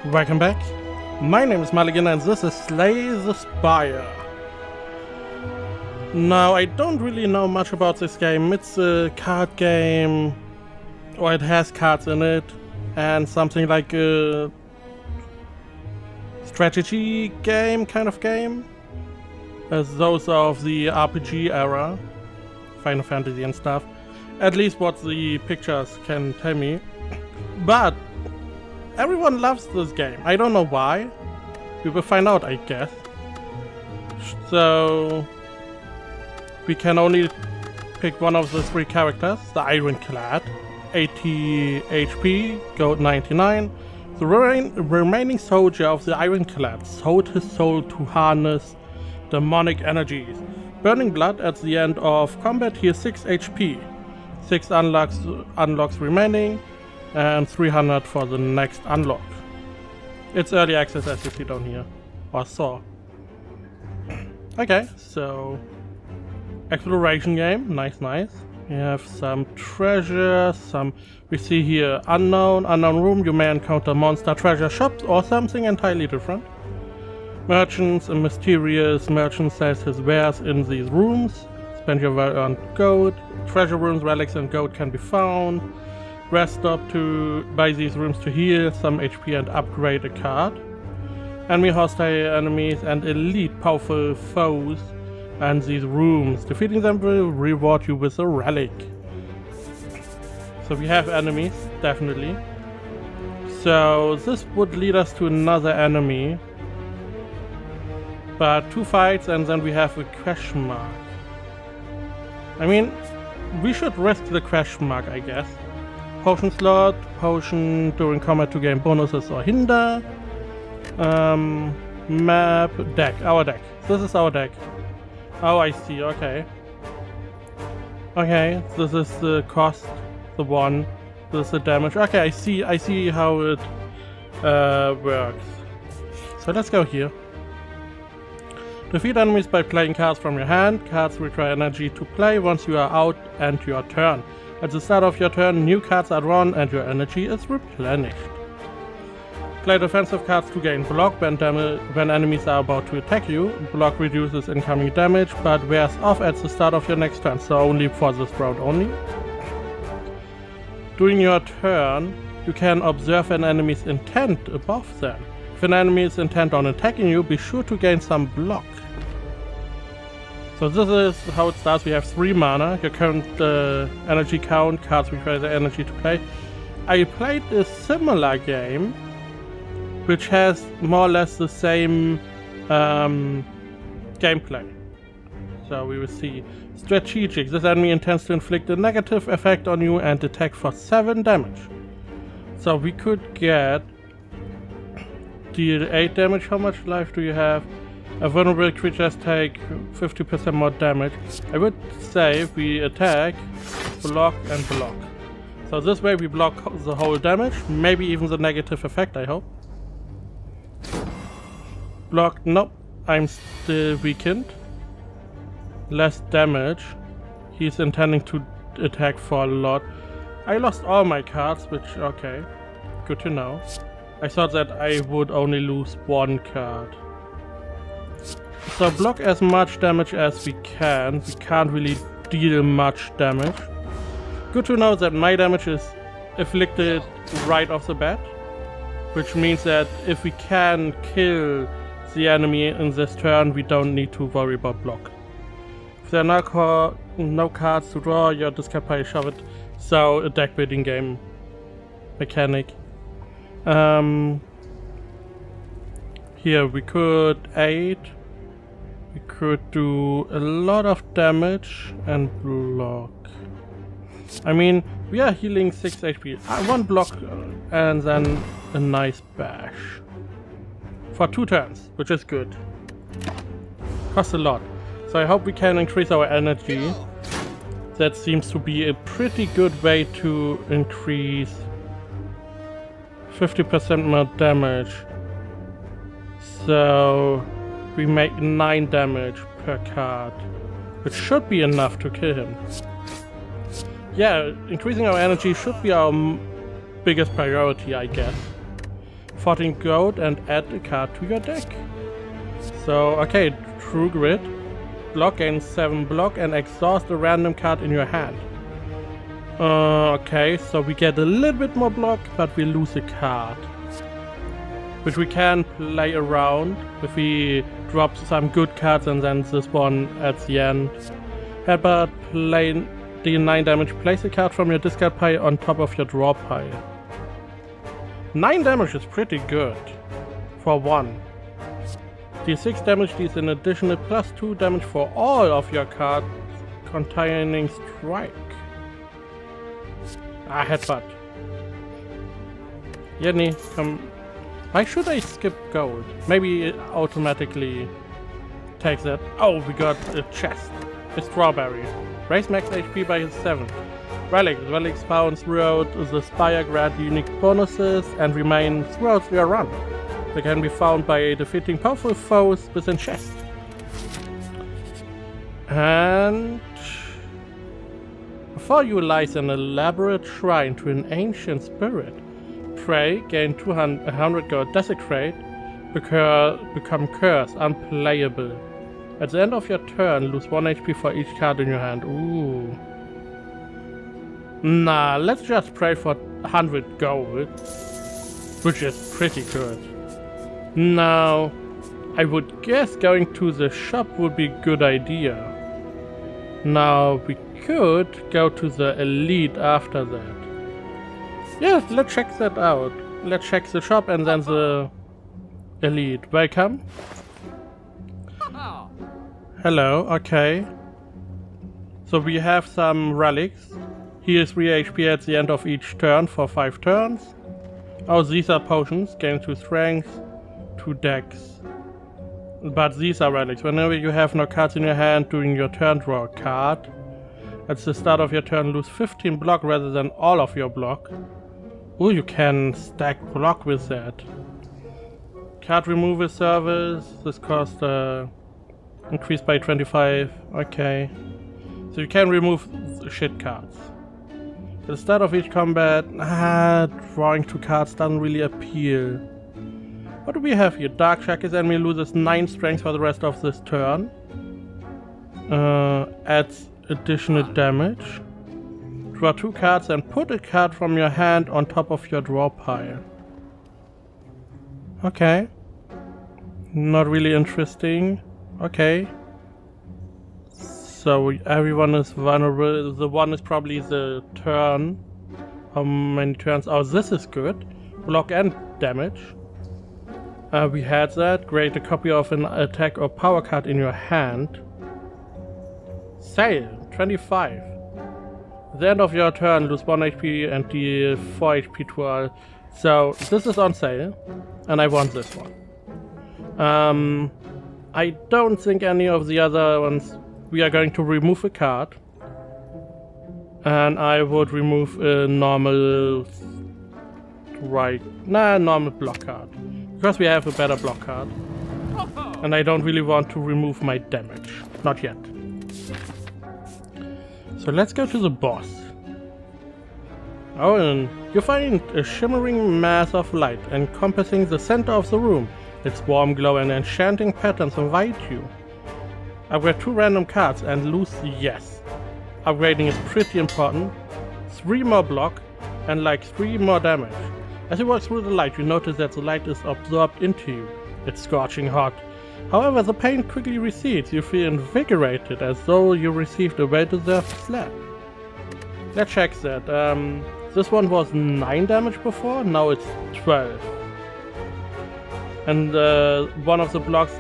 Welcome back. My name is Muligan and this is Slay the Spire. Now, I don't really know much about this game. It's a card game, or it has cards in it, and something like a strategy game, kind of game. As those of the RPG era, Final Fantasy and stuff. At least what the pictures can tell me. But everyone loves this game. I don't know why. We will find out, I guess. So we can only pick one of the three characters, the Ironclad, 80 HP, gold 99. The remaining soldier of the Ironclad sold his soul to harness demonic energies. Burning blood at the end of combat, he is 6 HP. 6 unlocks remaining, and 300 for the next unlock. It's early access, as you see down here, or saw. Okay, so exploration game, nice. We have some treasure, we see here unknown room. You may encounter monster treasure shops or something entirely different. Merchants, a mysterious merchant sells his wares in these rooms. Spend your well-earned gold. Treasure rooms, relics and gold can be found. Rest stop to buy these rooms to heal some HP and upgrade a card. Enemy hostile enemies and elite powerful foes and these rooms. Defeating them will reward you with a relic. So we have enemies, definitely. So this would lead us to another enemy. But 2 fights and then we have a question mark. I mean, we should risk the question mark, I guess. Potion slot, potion during combat to gain bonuses or hinder. Map, deck, our deck. This is our deck. Oh, I see, okay. Okay, this is the cost, the 1. This is the damage. Okay, I see how it works. So let's go here. Defeat enemies by playing cards from your hand. Cards require energy to play once you are out and your turn. At the start of your turn, new cards are drawn and your energy is replenished. Play defensive cards to gain block when enemies are about to attack you. Block reduces incoming damage but wears off at the start of your next turn, so only for this round only. During your turn, you can observe an enemy's intent above them. If an enemy is intent on attacking you, be sure to gain some block. So this is how it starts. We have 3 mana, your current energy count, cards require the energy to play. I played a similar game, which has more or less the same gameplay. So we will see. Strategic. This enemy intends to inflict a negative effect on you and attack for 7 damage. So we could get deal 8 damage. How much life do you have? Vulnerable creatures take 50% more damage. I would say we attack, block and block. So this way we block the whole damage, maybe even the negative effect, I hope. Block, nope, I'm still weakened. Less damage. He's intending to attack for a lot. I lost all my cards, which, okay, good to know. I thought that I would only lose 1 card. So block as much damage as we can. We can't really deal much damage. Good to know that my damage is afflicted right off the bat. Which means that if we can kill the enemy in this turn, we don't need to worry about block. If there are no cards to draw, your discard pile shove it. So a deck building game mechanic. Here we could aid. We could do a lot of damage and block. I mean, we are healing 6 HP. 1 block and then a nice bash. For 2 turns, which is good. Costs a lot. So I hope we can increase our energy. That seems to be a pretty good way to increase 50% more damage. So we make 9 damage per card, which should be enough to kill him. Yeah, increasing our energy should be our biggest priority, I guess. 14 gold and add a card to your deck. So, okay, True Grit. Block gains 7 block and exhaust a random card in your hand. Okay, so we get a little bit more block, but we lose a card. Which we can play around if we drop some good cards and then this one at the end. How about play deal 9 damage, place a card from your discard pile on top of your draw pile. 9 damage is pretty good for 1. Deal 6 damage, deals an additional +2 damage for all of your cards containing strike. Headbutt. Jenny, come. Why should I skip gold? Maybe it automatically takes that. Oh, we got a chest. A strawberry. Raise max HP by 7. Relics. Relics found throughout the Spire grant unique bonuses and remain throughout your run. They can be found by defeating powerful foes within chest. And before you lies an elaborate shrine to an ancient spirit. Pray, gain 100 gold, desecrate, become cursed, unplayable. At the end of your turn, lose 1 HP for each card in your hand. Ooh. Nah, let's just pray for 100 gold, which is pretty good. Now, I would guess going to the shop would be a good idea. Now, we could go to the elite after that. Yeah, let's check that out. Let's check the shop and then the elite. Welcome. Hello, okay. So we have some relics. Heals 3 HP at the end of each turn for 5 turns. Oh, these are potions. Gain 2 strength, 2 dex. But these are relics. Whenever you have no cards in your hand during your turn, draw a card. At the start of your turn, lose 15 block rather than all of your block. Oh, you can stack block with that. Card removal service. This costs increased by 25. Okay. So you can remove shit cards. At the start of each combat, drawing 2 cards doesn't really appeal. What do we have here? Dark Shackles enemy loses 9 strength for the rest of this turn. Adds additional damage. Draw 2 cards and put a card from your hand on top of your draw pile. Okay. Not really interesting. Okay. So everyone is vulnerable. The one is probably the turn. How many turns? Oh, this is good. Block and damage. We had that. Create a copy of an attack or power card in your hand. Sale. 25. At the end of your turn, lose 1 HP and deal 4 HP to all. So this is on sale. And I want this one. I don't think any of the other ones. We are going to remove a card. And I would remove a normal normal block card. Because we have a better block card. And I don't really want to remove my damage. Not yet. So let's go to the boss. Oh, and you find a shimmering mass of light encompassing the center of the room. Its warm glow and enchanting patterns invite you. Upgrade 2 random cards and lose the yes. Upgrading is pretty important. 3 more block and like 3 more damage. As you walk through the light, you notice that the light is absorbed into you. It's scorching hot. However, the pain quickly recedes. You feel invigorated as though you received a well-deserved slap. Let's check that. This one was 9 damage before, now it's 12. And one of the blocks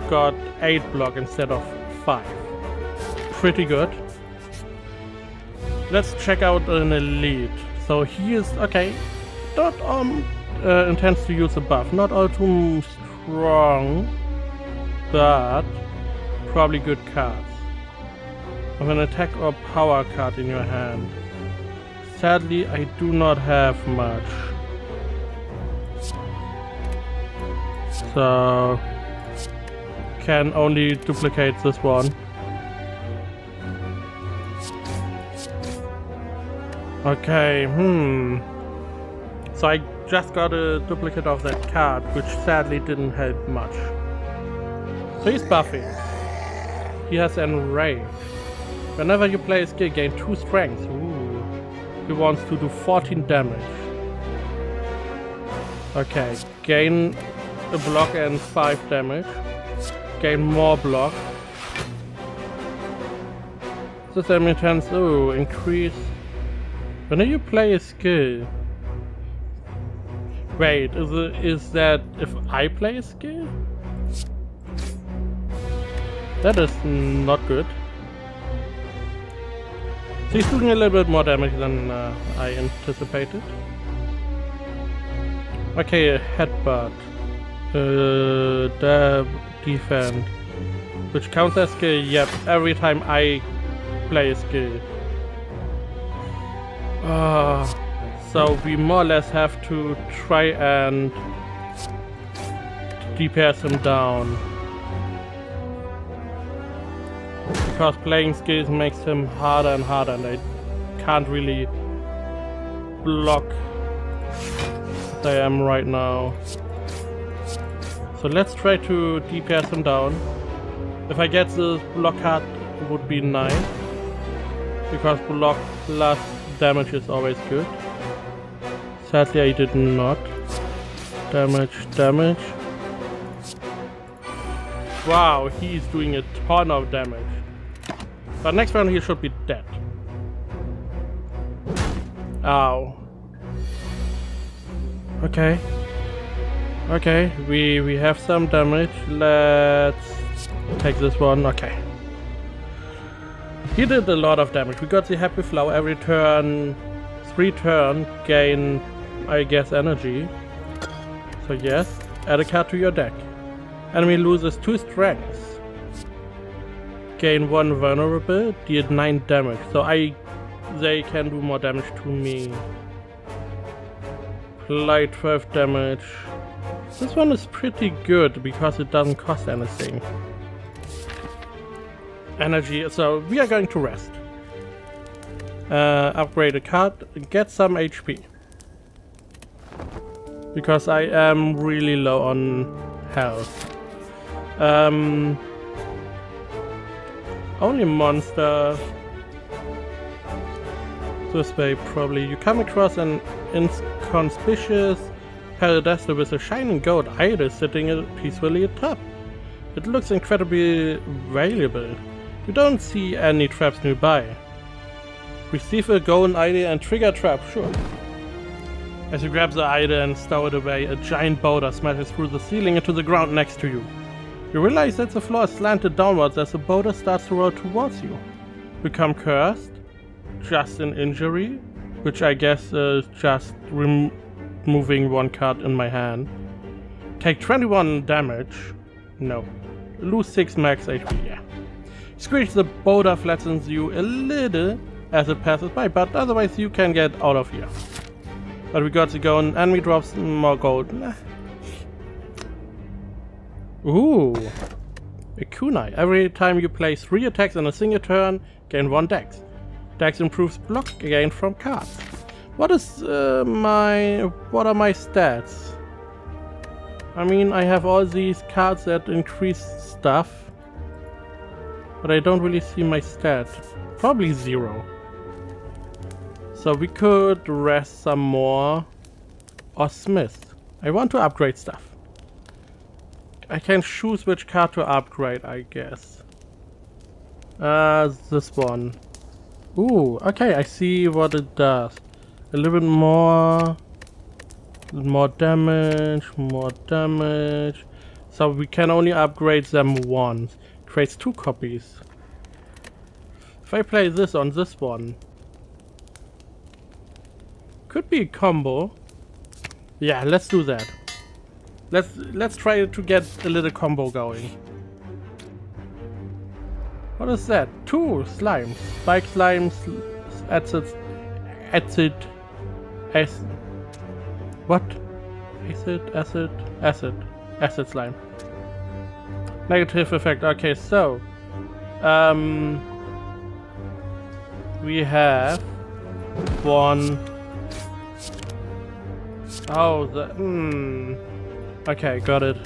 got 8 block instead of 5. Pretty good. Let's check out an elite. So he is, okay, not intends to use a buff. Not all too strong, but probably good cards. Of an attack or power card in your hand. Sadly, I do not have much. So can only duplicate this one. Okay, So I just got a duplicate of that card, which sadly didn't help much. So he's buffing. He has Enrage. Whenever you play a skill, gain 2 strength. Ooh. He wants to do 14 damage. Okay, gain a block and 5 damage. Gain more block. This intense. Oh, increase. Whenever you play a skill. Wait, is that if I play a skill? That is not good. So he's doing a little bit more damage than I anticipated. Okay, headbutt. Defend. Which counts as skill? Yep, every time I play a skill. So we more or less have to try and DPS him down. Because playing skills makes him harder and harder, and I can't really block as I am right now. So let's try to DPS him down. If I get the block card, it would be nice. Because block plus damage is always good. Sadly I did not. Damage. Wow, he's doing a ton of damage. But next round he should be dead. Ow. Okay. Okay, we have some damage. Let's take this one. Okay. He did a lot of damage. We got the Happy Flower every turn. 3 turn, gain, I guess, energy. So yes, add a card to your deck. Enemy loses 2 strengths. Gain 1 vulnerable, deal 9 damage. So they can do more damage to me. Apply 12 damage. This one is pretty good because it doesn't cost anything. Energy, so we are going to rest. Upgrade a card, get some HP. Because I am really low on health. Only monster. This way probably. You come across an inconspicuous pedestal with a shining gold idol sitting peacefully atop. It looks incredibly valuable. You don't see any traps nearby. Receive a golden idol and trigger a trap, sure. As you grab the idol and stow it away, a giant boulder smashes through the ceiling into the ground next to you. You realize that the floor is slanted downwards as the boulder starts to roll towards you. Become cursed. Just an injury, which I guess is just removing 1 card in my hand. Take 21 damage. No. Lose 6 max HP, yeah. Screech, the boulder flattens you a little as it passes by, but otherwise you can get out of here. But we got to go and enemy drops more gold. Ooh, a kunai. Every time you play 3 attacks in a single turn, gain 1 dex. Dex improves block gain from cards. What are my stats? I mean, I have all these cards that increase stuff, but I don't really see my stats. Probably 0. So we could rest some more or smith. I want to upgrade stuff. I can choose which card to upgrade, I guess. This one. Ooh, okay, I see what it does. A little bit more damage, So we can only upgrade them once. Creates 2 copies. If I play this on this one, could be a combo. Yeah, let's do that. Let's try to get a little combo going. What is that? 2 slimes. Spike slimes, acid. What? Acid slime. Negative effect. Okay, so we have 1. Oh, okay, got it.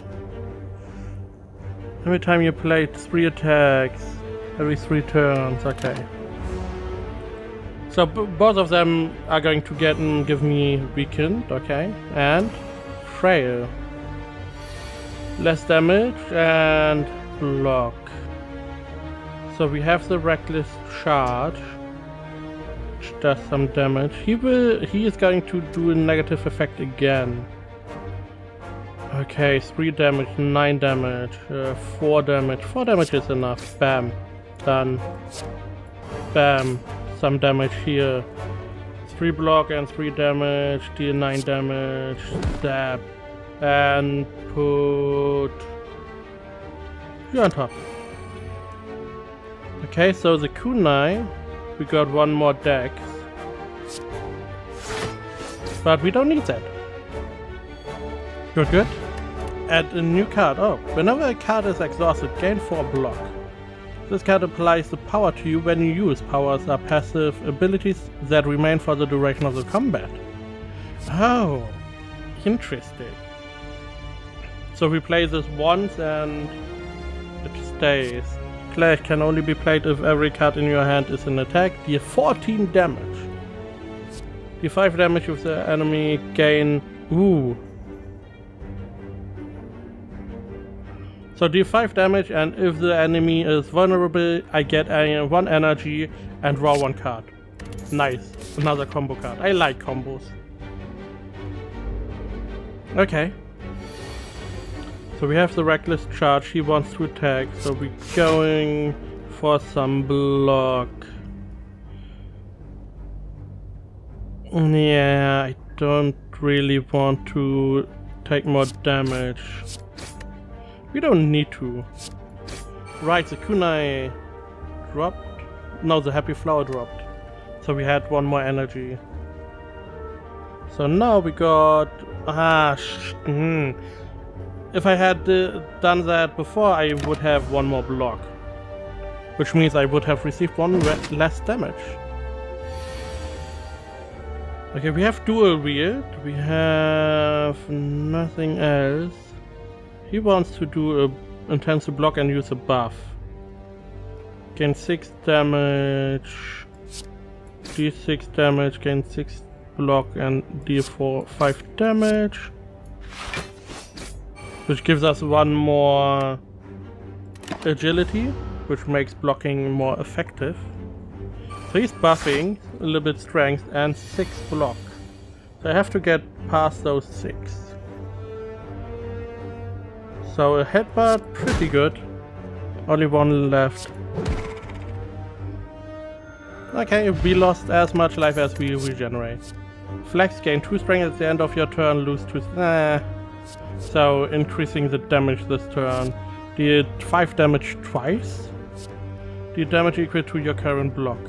Every time you play 3 attacks, every 3 turns, okay. So both of them are going to give me weakened, okay, and frail. Less damage and block. So we have the reckless charge, which does some damage. He is going to do a negative effect again. Okay, 3 damage, 9 damage, 4 damage. 4 damage is enough. Bam. Done. Bam. Some damage here. 3 block and 3 damage, deal 9 damage, stab. And put you on top. Okay, so the kunai, we got 1 more dex. But we don't need that. Good, good. Add a new card. Oh, whenever a card is exhausted, gain 4 block. This card applies the power to you when you use. Powers are passive abilities that remain for the duration of the combat. Oh, interesting. So we play this once and it stays. Clash can only be played if every card in your hand is an attack. Deal 14 damage. Deal 5 damage if the enemy gain... Ooh. So deal 5 damage, and if the enemy is vulnerable, I get 1 energy and draw 1 card. Nice. Another combo card. I like combos. Okay. So we have the reckless charge. He wants to attack, so we're going for some block. Yeah, I don't really want to take more damage. We don't need to. Right, the kunai dropped. No, the happy flower dropped. So we had 1 more energy. So now we got... If I had done that before, I would have 1 more block. Which means I would have received 1 less damage. Okay, we have dual wield. We have nothing else. He wants to do a intensive block and use a buff. Gain 6 damage. Deal 6 damage, gain 6 block and deal 5 damage. Which gives us 1 more agility, which makes blocking more effective. So he's buffing a little bit strength and 6 block. So I have to get past those 6. So a headbutt, pretty good. Only 1 left. Okay, we lost as much life as we regenerate. Flex, gain 2 strength at the end of your turn, lose 2... So increasing the damage this turn. Deal 5 damage twice. Deal damage equal to your current block.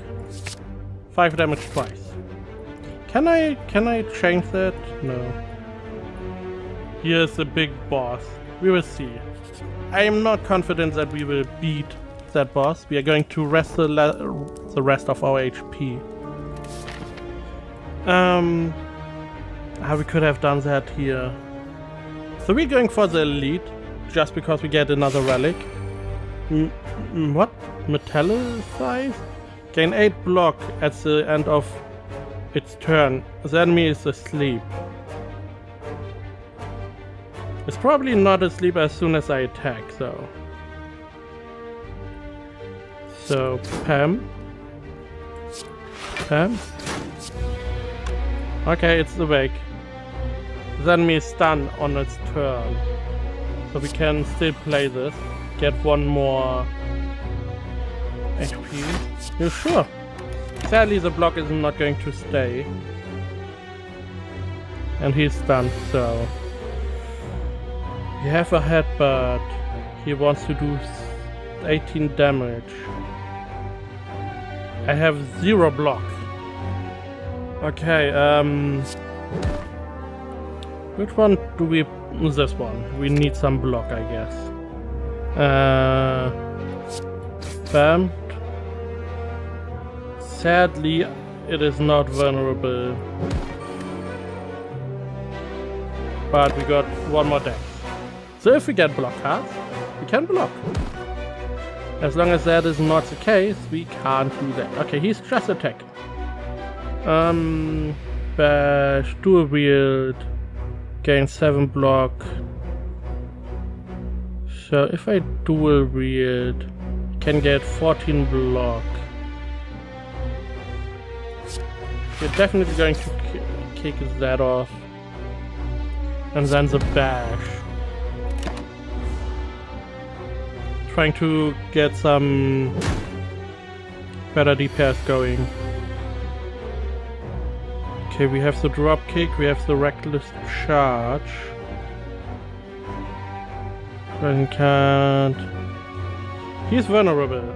5 damage twice. Can I change that? No. Here's the big boss. We will see. I am not confident that we will beat that boss. We are going to rest the rest of our HP. We could have done that here. So we're going for the elite, just because we get another relic. What? Metallicize? Gain 8 block at the end of its turn. The enemy is asleep. It's probably not asleep as soon as I attack, though. So, Pam. Pam. Okay, it's awake. The enemy is stunned on its turn. So we can still play this. Get 1 more HP. You sure? Sadly, the block is not going to stay. And he's stunned, so... We have a headbutt. He wants to do 18 damage. I have 0 block. Okay, which one do we... This one. We need some block, I guess. Bam. Sadly, it is not vulnerable. But we got one more deck. So if we get block cards, we can block. As long as that is not the case, we can't do that. Okay, he's just attack. Bash, dual wield, gain 7 block. So if I dual wield, can get 14 block. We're definitely going to kick that off. And then the bash. Trying to get some better DPS going. Okay, we have the drop kick, we have the reckless charge. And can't. He's vulnerable.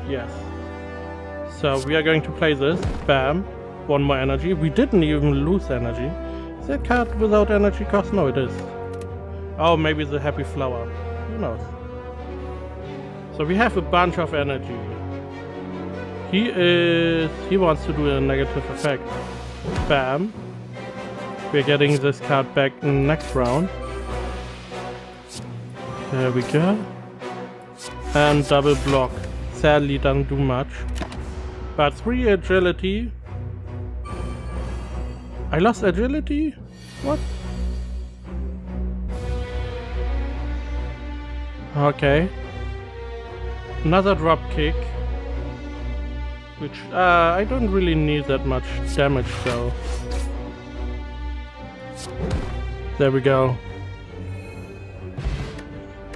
Yes. So we are going to play this. Bam. 1 more energy. We didn't even lose energy. Is that card without energy cost? No, it is. Oh, maybe the happy flower. Who knows? So we have a bunch of energy. He wants to do a negative effect. Bam. We're getting this card back in next round. There we go. And double block. Sadly doesn't do much. But 3 agility. I lost agility? What? Okay. Another drop kick. Which, I don't really need that much damage though. There we go.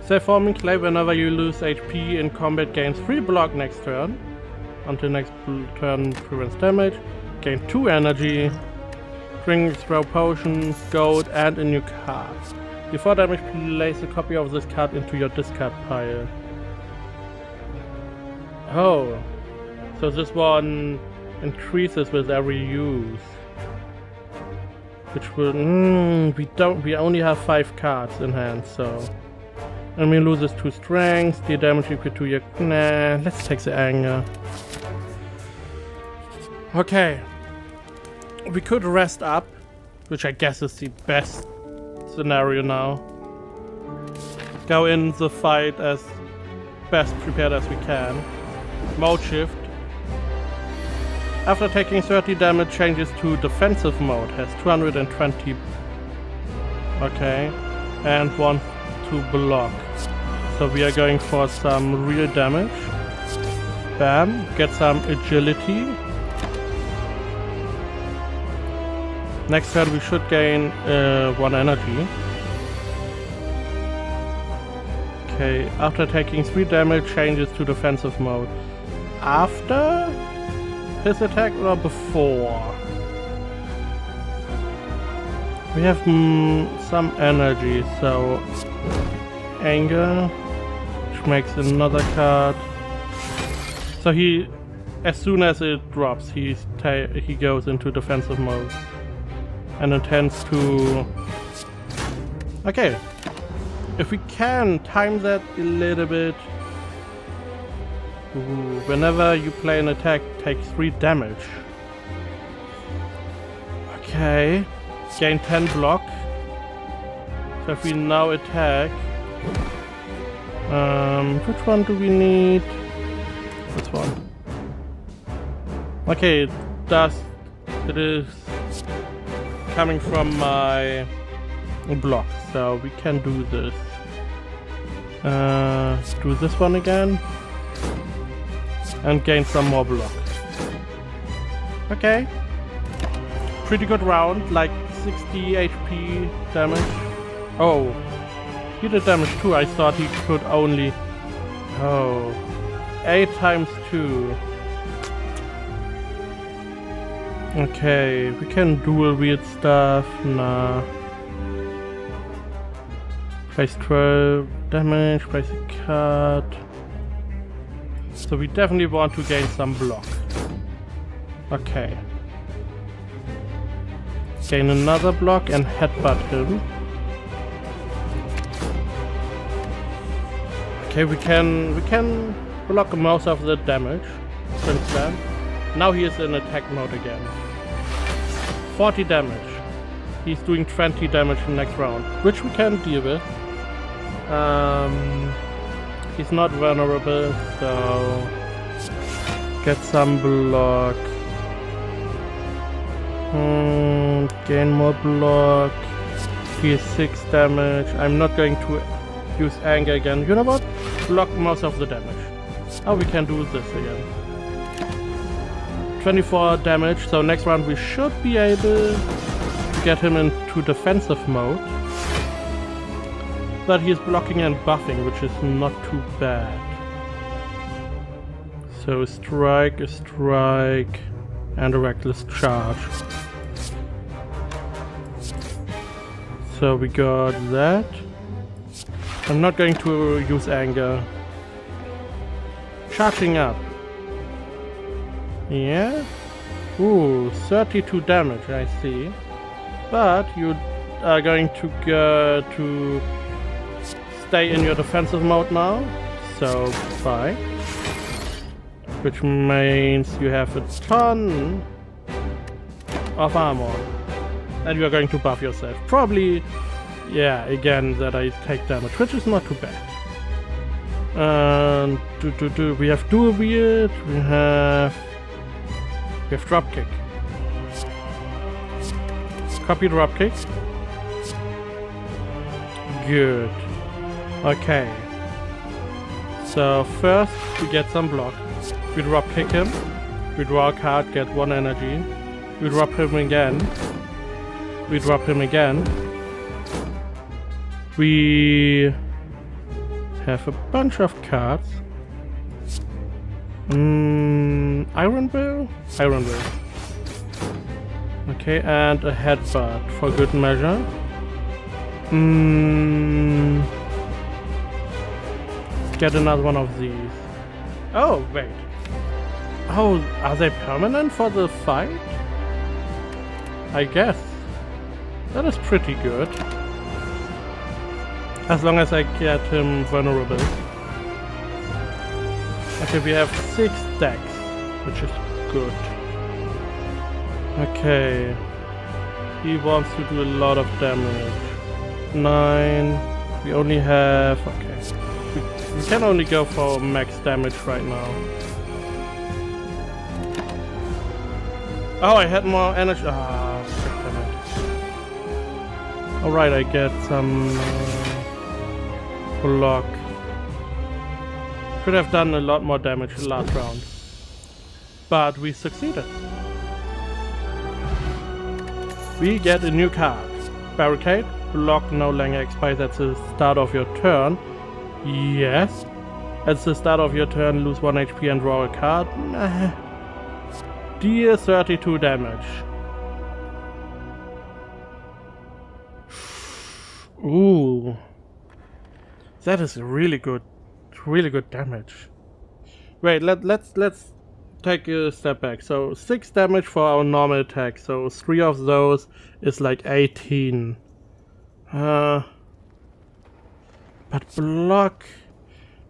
Say forming clay whenever you lose HP in combat gains 3 block next turn. Until next turn prevents damage. Gain 2 energy. Drink, throw potion, gold and a new card. Before damage, place a copy of this card into your discard pile. Oh. So this one increases with every use. Which will we only have 5 cards in hand, so enemy loses 2 strength, deal damage equal to your let's take the anger. Okay. We could rest up, which I guess is the best scenario now. Go in the fight as best prepared as we can. Mode shift. After taking 30 damage, changes to defensive mode, has 220. Okay, and wants to block. So we are going for some real damage. Bam, get some agility. Next turn we should gain 1 energy. Okay, after taking 3 damage, changes to defensive mode. After his attack or before? We have some energy, so anger, which makes another card. So he, as soon as it drops, he goes into defensive mode and intends to. Okay, if we can time that a little bit. Ooh, whenever you play an attack, take 3 damage. Okay, gain 10 block. So if we now attack, which one do we need? This one. Okay, it is coming from my block, so we can do this. Do this one again. And gain some more block. Okay. Pretty good round, like 60 HP damage. Oh, he did damage too. I thought he could only. Oh, 8 times 2. Okay, we can dual wield stuff. Nah. Place 12 damage, place a card. So we definitely want to gain some block. Okay. Gain another block and headbutt him. Okay, we can block most of the damage since then. Now he is in attack mode again. 40 damage. He's doing 20 damage in the next round, which we can deal with. He's not vulnerable, so get some block. Gain more block. He's 6 damage. I'm not going to use anger again. You know what? Block most of the damage. Oh, we can do this again. 24 damage, so next round we should be able to get him into defensive mode. But he's blocking and buffing, which is not too bad. So a strike, and a reckless charge. So we got that. I'm not going to use anger. Charging up. Yeah? Ooh, 32 damage, I see. But you are going to go to stay in your defensive mode now. So, bye. Which means you have a ton of armor. And you are going to buff yourself. Probably, yeah, again, that I take damage, which is not too bad. And we have dual wield, we have dropkick. Copy dropkick. Good. Okay. So first we get some block. We dropkick him. We draw a card, get 1 energy. We drop him again. We drop him again. We have a bunch of cards. Iron Will? Iron Will. Okay, and a headbutt for good measure. Get another one of these. Oh, wait. Oh, are they permanent for the fight? I guess. That is pretty good. As long as I get him vulnerable. Okay, we have 6 stacks, which is good. Okay. He wants to do a lot of damage. 9. We only have... Okay. We can only go for max damage right now. Oh, I had more energy. Ah, damn it. Alright, I get some block. Could have done a lot more damage last round. But we succeeded. We get a new card. Barricade. Block no longer expires at the start of your turn. Yes. At the start of your turn, lose 1 HP and draw a card. Deal 32 damage. Ooh. That is really good damage. Wait, let's take a step back. So 6 damage for our normal attack. So 3 of those is like 18. But block.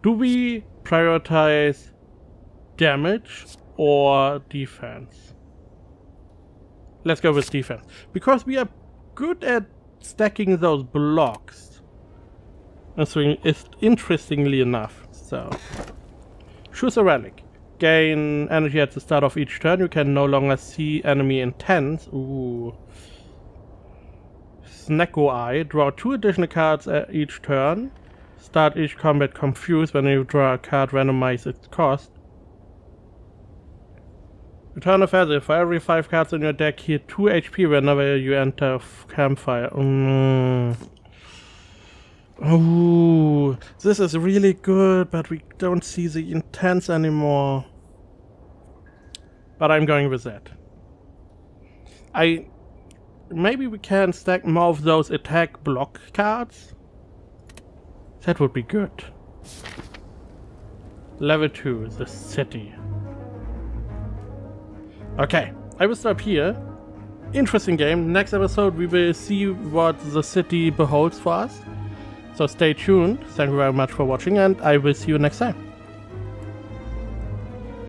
Do we prioritize damage or defense? Let's go with defense. Because we are good at stacking those blocks. It's interestingly enough. So, choose a relic. Gain energy at the start of each turn. You can no longer see enemy intents. Ooh. Snecko Eye. Draw 2 additional cards at each turn. Start each combat confused. When you draw a card, randomize its cost. Return a feather. For every 5 cards in your deck, heal 2 HP whenever you enter campfire. Oh, this is really good, but we don't see the intents anymore. But I'm going with that. Maybe we can stack more of those attack block cards. That would be good. Level 2, the city. Okay, I will stop here. Interesting game. Next episode we will see what the city beholds for us. So stay tuned. Thank you very much for watching, and I will see you next time.